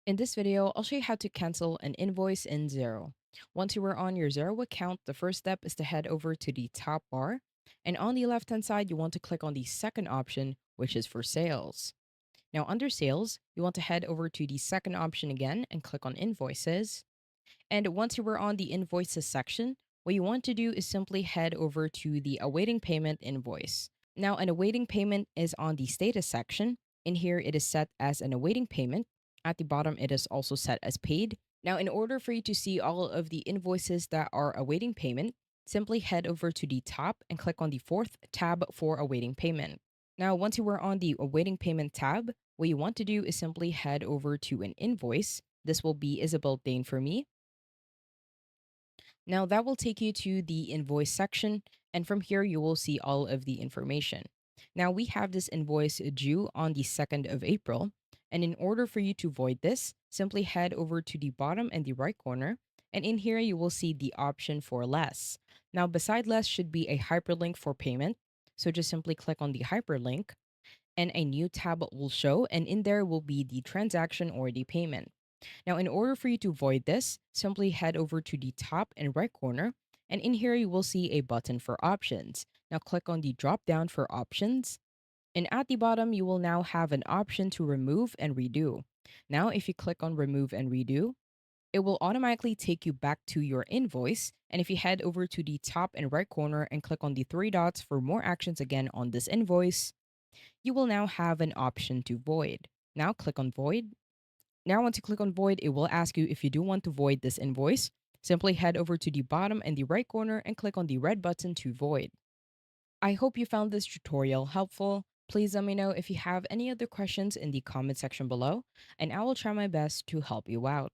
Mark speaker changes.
Speaker 1: In this video, I'll show you how to cancel an invoice in Xero. Once you are on your Xero account, the first step is to head over to the top bar. And on the left hand side, you want to click on the second option, which is for sales. Now, under sales, you want to head over to the second option again and click on invoices. And once you were on the invoices section, what you want to do is simply head over to the awaiting payment invoice. Now, an awaiting payment is on the status section. In here, it is set as an awaiting payment. At the bottom, it is also set as paid. Now, in order for you to see all of the invoices that are awaiting payment, simply head over to the top and click on the fourth tab for awaiting payment. Now, once you were on the awaiting payment tab, what you want to do is simply head over to an invoice. This will be Isabel Dane for me. Now that will take you to the invoice section, and from here you will see all of the information. Now we have this invoice due on the 2nd of April, and in order for you to void this, simply head over to the bottom and the right corner, and in here you will see the option for less. Now beside less should be a hyperlink for payment, so just simply click on the hyperlink, and a new tab will show, and in there will be the transaction or the payment. Now, in order for you to void this, simply head over to the top and right corner, and in here you will see a button for options. Now, click on the drop down for options, and at the bottom, you will now have an option to remove and redo. Now, if you click on remove and redo, it will automatically take you back to your invoice. And if you head over to the top and right corner and click on the three dots for more actions again on this invoice, you will now have an option to void. Now, click on void. Now, once you click on void, it will ask you if you do want to void this invoice. Simply head over to the bottom and the right corner and click on the red button to void. I hope you found this tutorial helpful. Please let me know if you have any other questions in the comment section below, and I will try my best to help you out.